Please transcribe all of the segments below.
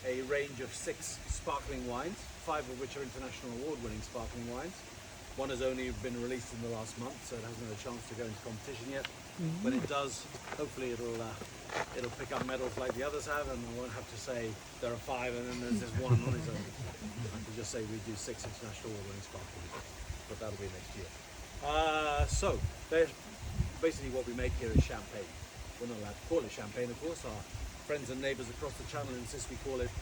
a range of 6 sparkling wines, 5 of which are international award-winning sparkling wines. One has only been released in the last month, so it hasn't had a chance to go into competition yet. When it does, hopefully it'll pick up medals like the others have, and I won't have to say there are 5 and then there's just one on its own. I can just say we do 6 international award-winning sparkling, but that'll be next year. So basically what we make here is champagne. We're not allowed to call it champagne, of course. Our friends and neighbours across the channel insist we call it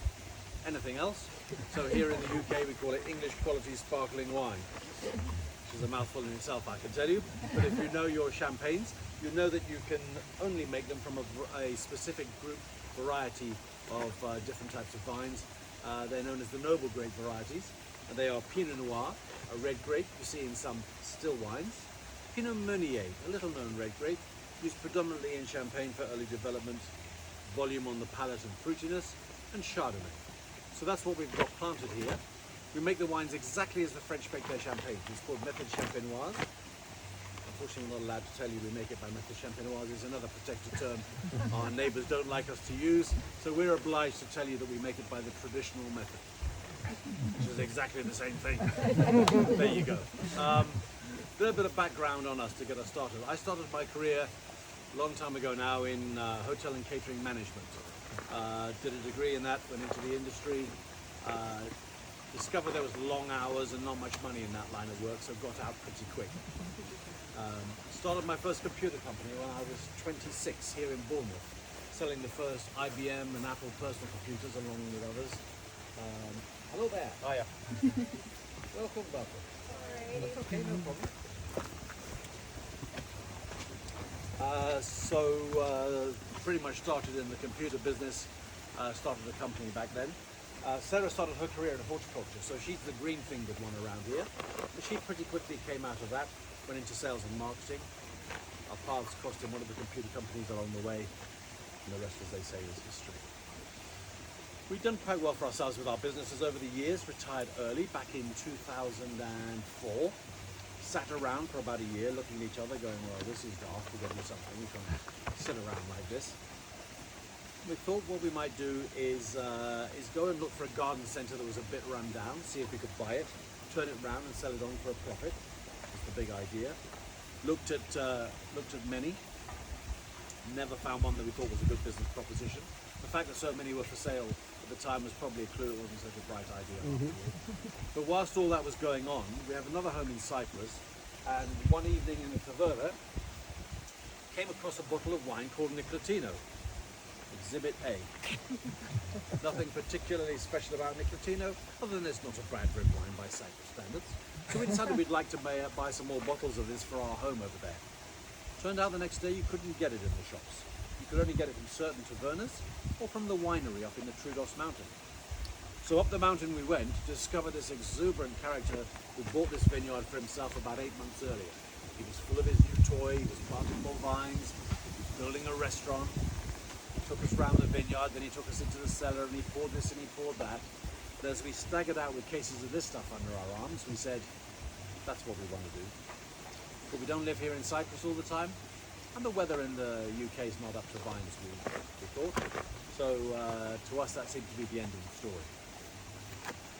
anything else. So here in the UK we call it English quality sparkling wine, which is a mouthful in itself, I can tell you. But if you know your champagnes, you know that you can only make them from a specific group variety of different types of vines. They're known as the noble grape varieties, and they are Pinot Noir, a red grape you see in some still wines, Pinot Meunier, a little known red grape, used predominantly in Champagne for early development, volume on the palate and fruitiness, and Chardonnay. So that's what we've got planted here. We make the wines exactly as the French make their champagne. It's called Method Champenoise. Unfortunately, we're not allowed to tell you we make it by Method Champenoise. It's another protected term our neighbours don't like us to use. So we're obliged to tell you that we make it by the traditional method, which is exactly the same thing. There you go. A little bit of background on us to get us started. I started my career a long time ago now in hotel and catering management. Did a degree in that, went into the industry, discovered there was long hours and not much money in that line of work, so got out pretty quick. Started my first computer company when I was 26 here in Bournemouth, selling the first IBM and Apple personal computers along with others. Hello there. Hiya. Welcome. That's okay, no problem. Pretty much started in the computer business, started a company back then. Sarah started her career in horticulture, so she's the green-fingered one around here. But she pretty quickly came out of that, went into sales and marketing. Our paths crossed in one of the computer companies along the way, and the rest, as they say, is history. We've done quite well for ourselves with our businesses over the years, retired early, back in 2004. Sat around for about a year looking at each other going, well, this is dark, we've got to do something, we can't sit around like this. We thought what we might do is go and look for a garden centre that was a bit run down, see if we could buy it, turn it round and sell it on for a profit. That's the big idea. Looked at many, never found one that we thought was a good business proposition. The fact that so many were for sale at the time was probably a clue it wasn't such a bright idea. But whilst all that was going on, we have another home in Cyprus, and one evening in the taverna, came across a bottle of wine called Nicotino, Exhibit A. Nothing particularly special about Nicotino, other than it's not a bad red wine by Cyprus standards. So we decided we'd like to buy some more bottles of this for our home over there. Turned out the next day you couldn't get it in the shops. You could only get it from certain tavernas or from the winery up in the Troodos mountain. So up the mountain we went to discover this exuberant character who bought this vineyard for himself about 8 months earlier. He was full of his new toy, he was planting more vines, he was building a restaurant. He took us round the vineyard, then he took us into the cellar and he poured this and he poured that. But as we staggered out with cases of this stuff under our arms, we said, that's what we want to do. But we don't live here in Cyprus all the time, and the weather in the UK is not up to vines, we thought. So to us that seemed to be the end of the story.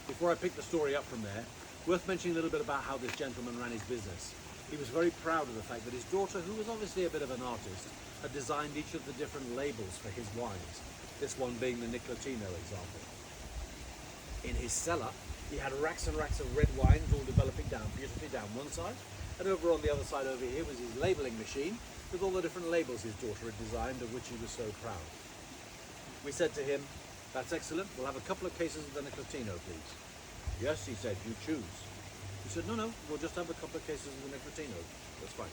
Before I pick the story up from there, worth mentioning a little bit about how this gentleman ran his business. He was very proud of the fact that his daughter, who was obviously a bit of an artist, had designed each of the different labels for his wines, this one being the Nicotino example. In his cellar, he had racks and racks of red wines all developing down, beautifully down one side, and over on the other side over here was his labelling machine with all the different labels his daughter had designed, of which he was so proud. We said to him, that's excellent, we'll have a couple of cases of the Nicotino, please. Yes, he said, you choose. We said, no, we'll just have a couple of cases of the Nicotino, that's fine.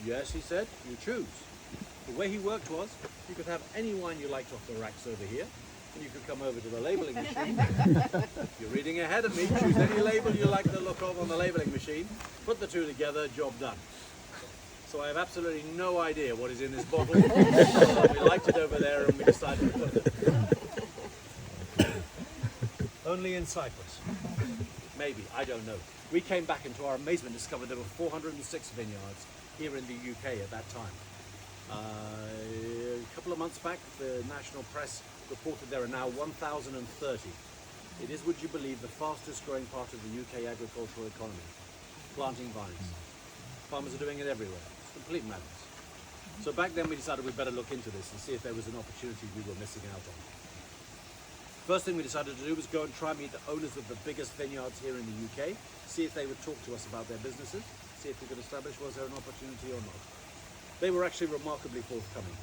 Yes, he said, you choose. The way he worked was, you could have any wine you liked off the racks over here, and you could come over to the labelling machine. You're reading ahead of me, choose any label you like the look of on the labelling machine, put the two together, job done. So I have absolutely no idea what is in this bottle. We liked it over there and we decided to put it. Only in Cyprus. Maybe, I don't know. We came back and to our amazement discovered there were 406 vineyards here in the UK at that time. A couple of months back, the national press reported there are now 1,030. It is, would you believe, the fastest growing part of the UK agricultural economy, planting vines. Farmers are doing it everywhere. It's complete madness. So back then we decided we'd better look into this and see if there was an opportunity we were missing out on. First thing we decided to do was go and try and meet the owners of the biggest vineyards here in the UK, see if they would talk to us about their businesses, see if we could establish was there an opportunity or not. They were actually remarkably forthcoming.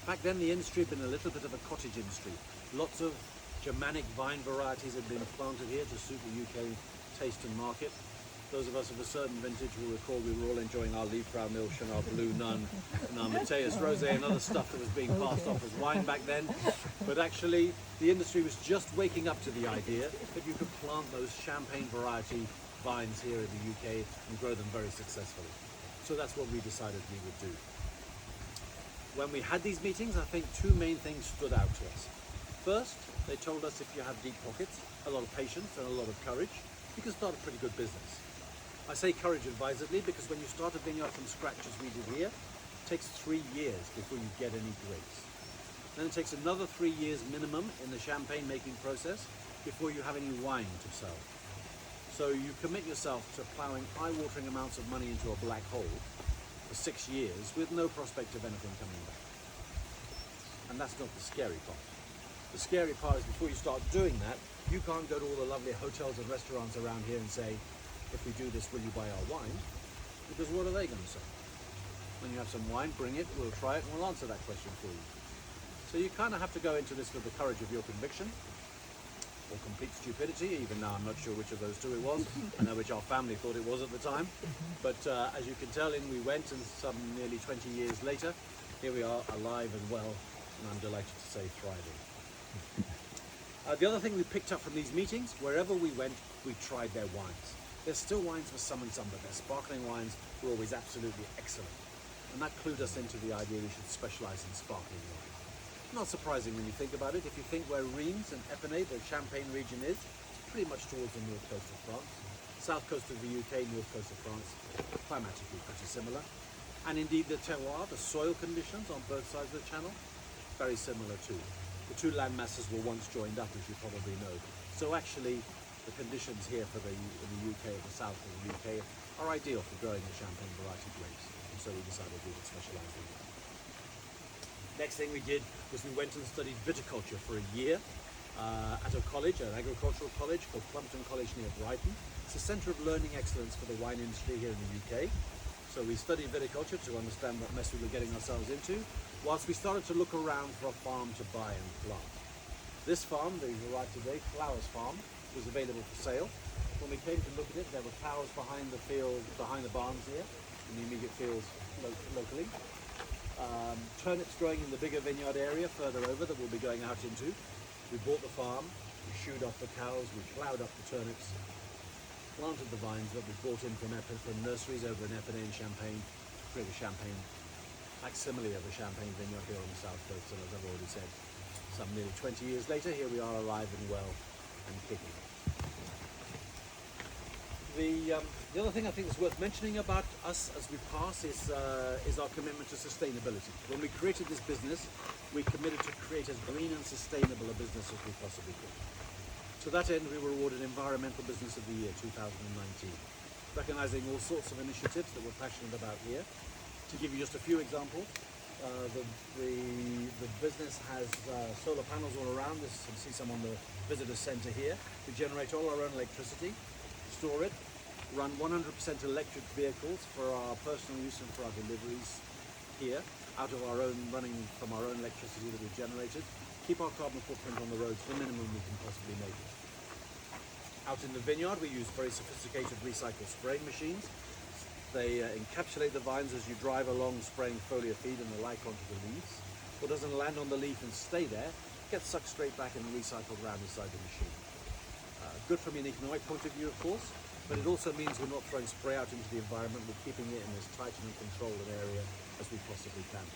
Back then the industry had been a little bit of a cottage industry. Lots of Germanic vine varieties had been planted here to suit the UK taste and market. Those of us of a certain vintage will recall we were all enjoying our Liebfrau Milch and our Blue Nun and our Mateus Rosé and other stuff that was being passed off as wine back then. But actually, the industry was just waking up to the idea that you could plant those champagne variety vines here in the UK and grow them very successfully. So that's what we decided we would do. When we had these meetings, I think two main things stood out to us. First, they told us if you have deep pockets, a lot of patience and a lot of courage, you can start a pretty good business. I say courage advisedly because when you start a vineyard from scratch as we did here, it takes 3 years before you get any grapes. Then it takes another 3 years minimum in the champagne making process before you have any wine to sell. So you commit yourself to ploughing eye-watering amounts of money into a black hole for 6 years with no prospect of anything coming back. And that's not the scary part. The scary part is before you start doing that, you can't go to all the lovely hotels and restaurants around here and say, if we do this, will you buy our wine? Because what are they going to say? When you have some wine, bring it, we'll try it, and we'll answer that question for you. So you kind of have to go into this with the courage of your conviction, or complete stupidity. Even now I'm not sure which of those two it was. I know which our family thought it was at the time. But as you can tell, in we went, and some nearly 20 years later, here we are, alive and well, and I'm delighted to say thriving. The other thing we picked up from these meetings, wherever we went, we tried their wines. There's still wines for some and some, but their sparkling wines were always absolutely excellent. And that clued us into the idea we should specialize in sparkling wine. Not surprising when you think about it. If you think where Reims and Epernay, the Champagne region is, it's pretty much towards the north coast of France. South coast of the UK, north coast of France, climatically pretty similar. And indeed the terroir, the soil conditions on both sides of the channel, very similar too. The two land masses were once joined up, as you probably know. So actually, the conditions here for the UK, the south of the UK, are ideal for growing the champagne variety grapes. And so we decided we would specialize in that. Next thing we did was we went and studied viticulture for a year at a college, an agricultural college called Plumpton College near Brighton. It's a centre of learning excellence for the wine industry here in the UK. So we studied viticulture to understand what mess we were getting ourselves into, whilst we started to look around for a farm to buy and plant. This farm that you arrived today, Flowers Farm, was available for sale. When we came to look at it, there were cows behind the field, behind the barns here, in the immediate fields locally. Turnips growing in the bigger vineyard area further over that we'll be going out into. We bought the farm, we shoed off the cows, we ploughed up the turnips, planted the vines that we brought in from nurseries over in Epernay and Champagne to create a champagne facsimile of a champagne vineyard here on the south coast. And as I've already said, some nearly 20 years later, here we are alive and well and kicking. The other thing I think is worth mentioning about us as we pass is our commitment to sustainability. When we created this business, we committed to create as green and sustainable a business as we possibly could. To that end, we were awarded Environmental Business of the Year 2019, recognizing all sorts of initiatives that we're passionate about here. To give you just a few examples, the business has solar panels all around this. You can see some on the visitor center here. We generate all our own electricity, store it, run 100% electric vehicles for our personal use and for our deliveries here, out of our own, running from our own electricity that we've generated. Keep our carbon footprint on the roads to the minimum we can possibly make it. Out in the vineyard, we use very sophisticated recycled spraying machines. They encapsulate the vines as you drive along, spraying foliar feed and the like onto the leaves. What doesn't land on the leaf and stay there gets sucked straight back and recycled around inside the machine. Good from an economic point of view, of course, but it also means we're not throwing spray out into the environment, we're keeping it in as tight and controlled an area as we possibly can.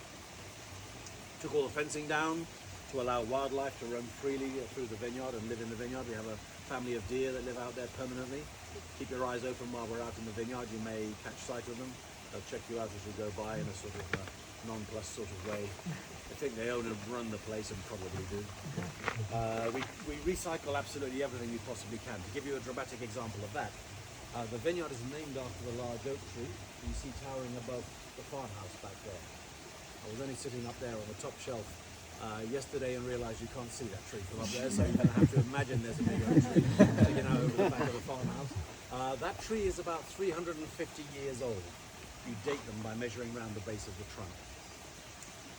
Took all the fencing down to allow wildlife to roam freely through the vineyard and live in the vineyard. We have a family of deer that live out there permanently. Keep your eyes open while we're out in the vineyard. You may catch sight of them. They'll check you out as you go by in a sort of nonplussed sort of way. I think they own and run the place, and probably do. We recycle absolutely everything we possibly can. To give you a dramatic example of that, the vineyard is named after the large oak tree you see towering above the farmhouse back there. I was only sitting up there on the top shelf yesterday and realised you can't see that tree from up there, so you're going to have to imagine there's a big oak tree sticking out over the back of the farmhouse. That tree is about 350 years old. You date them by measuring around the base of the trunk.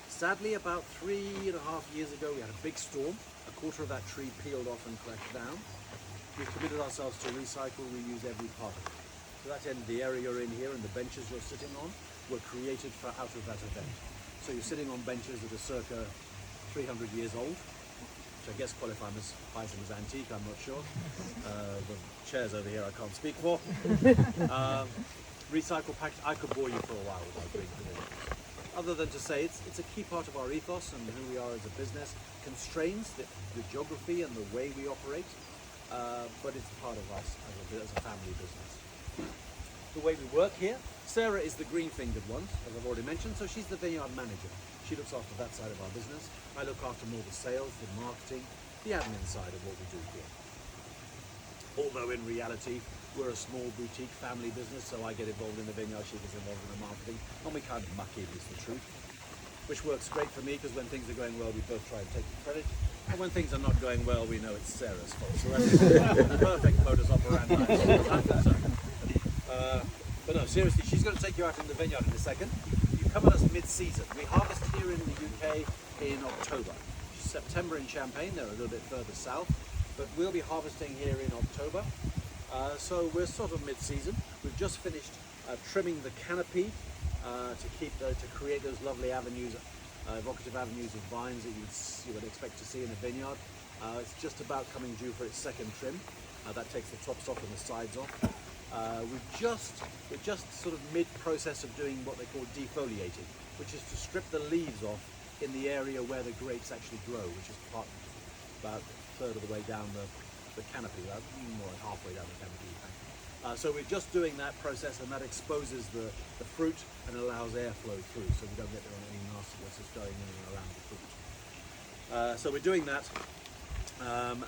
Sadly, about 3.5 years ago, we had a big storm. A quarter of that tree peeled off and crashed down. We've committed ourselves to recycle, reuse every part of it. To that end, the area you're in here and the benches you're sitting on were created out of that event. So you're sitting on benches that are circa 300 years old, which I guess qualify as antique, I'm not sure. The chairs over here I can't speak for. Recycle package, I could bore you for a while without going through it. Other than to say it's a key part of our ethos and who we are as a business, constrains the geography and the way we operate, but it's part of us as a family business. The way we work here, Sarah is the green-fingered one, as I've already mentioned, so she's the vineyard manager. She looks after that side of our business. I look after more the sales, the marketing, the admin side of what we do here. Although in reality, we're a small boutique family business, so I get involved in the vineyard, she gets involved in the marketing, and we kind of muck in, is the truth. Which works great for me, because when things are going well, we both try and take the credit. And when things are not going well, we know it's Sarah's fault. So that's the perfect modus operandi. But no, seriously, she's going to take you out in the vineyard in a second. You come at us mid-season. We harvest here in the UK in October. September in Champagne, they're a little bit further south, but we'll be harvesting here in October. So we're sort of mid-season. We've just finished trimming the canopy to create those lovely avenues, evocative avenues of vines that you would expect to see in a vineyard. It's just about coming due for its second trim. That takes the tops off and the sides off. We're just sort of mid-process of doing what they call defoliating, which is to strip the leaves off in the area where the grapes actually grow, which is about a third of the way down the canopy, more than halfway down the canopy. So we're just doing that process, and that exposes the fruit and allows airflow through, so we don't get any nastiness that's going in and around the fruit. So we're doing that.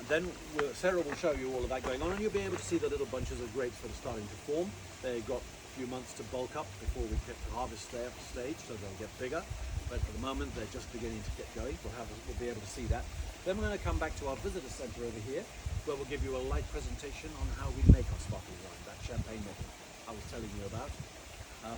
Then Sarah will show you all of that going on, and you'll be able to see the little bunches of grapes that are starting to form. They've got a few months to bulk up before we get to harvest stage, so they'll get bigger. But for the moment, they're just beginning to get going. We'll be able to see that. Then we're going to come back to our visitor centre over here, where we'll give you a light presentation on how we make our sparkling wine, that champagne method I was telling you about.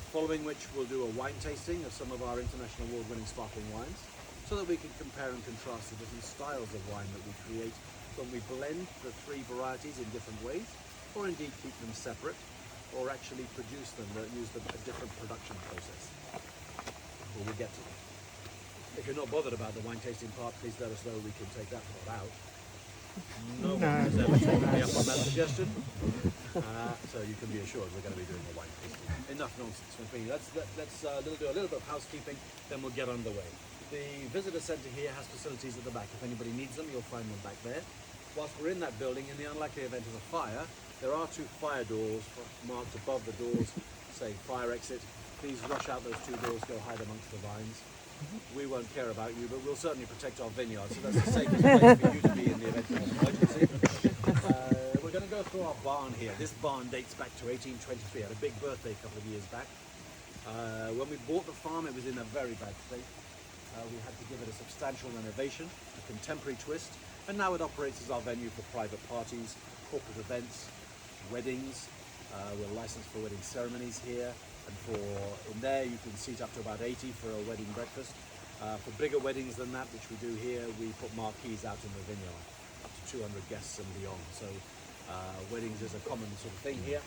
Following which we'll do a wine tasting of some of our international award-winning sparkling wines, so that we can compare and contrast the different styles of wine that we create when we blend the three varieties in different ways, or indeed keep them separate, or actually produce them, use a different production process. Well, we'll get to that. If you're not bothered about the wine tasting part, please let us know, we can take that part out. No one has ever taken me up on that suggestion. So you can be assured we're going to be doing a wine tasting. Enough nonsense from me. Let's do a little bit of housekeeping, then we'll get underway. The visitor centre here has facilities at the back. If anybody needs them, you'll find them back there. Whilst we're in that building, in the unlikely event of a fire, there are two fire doors marked above the doors saying fire exit. Please rush out those two doors, go hide amongst the vines. We won't care about you, but we'll certainly protect our vineyard, so that's the safest place for you to be in the event of an emergency. We're going to go through our barn here. This barn dates back to 1823. I had a big birthday a couple of years back. When we bought the farm, it was in a very bad state. We had to give it a substantial renovation, a contemporary twist, and now it operates as our venue for private parties, corporate events, weddings. We're licensed for wedding ceremonies here, and in there you can seat up to about 80 for a wedding breakfast. For bigger weddings than that, which we do here, we put marquees out in the vineyard, up to 200 guests and beyond. So weddings is a common sort of thing here.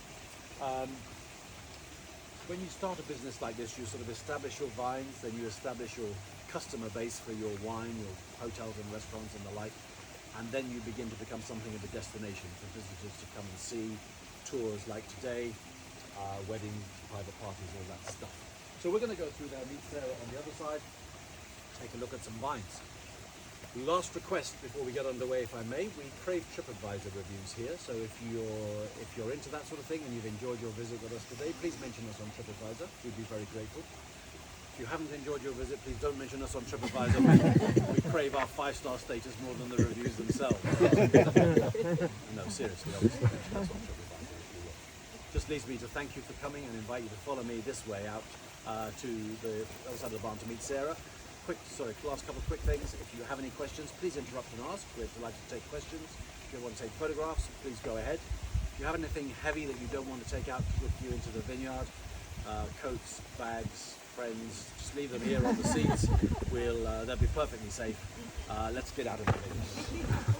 When you start a business like this, you sort of establish your vines, then you establish your customer base for your wine, your hotels and restaurants and the like, and then you begin to become something of a destination for visitors to come and see, tours like today, weddings, private parties, all that stuff. So we're going to go through there, meet Sarah on the other side, take a look at some vines. Last request before we get underway, if I may, we crave TripAdvisor reviews here, so if you're into that sort of thing and you've enjoyed your visit with us today, please mention us on TripAdvisor. We'd be very grateful. If you haven't enjoyed your visit, please don't mention us on TripAdvisor. We crave our 5-star status more than the reviews themselves. No, seriously, obviously mention us on TripAdvisor if you will. Just leaves me to thank you for coming and invite you to follow me this way out to the other side of the barn to meet Sarah. Last couple of quick things. If you have any questions, please interrupt and ask. We're delighted to take questions. If you want to take photographs, please go ahead. If you have anything heavy that you don't want to take out with you into the vineyard, coats, bags, friends, just leave them here on the seats. They'll be perfectly safe. Let's get out of the vineyard.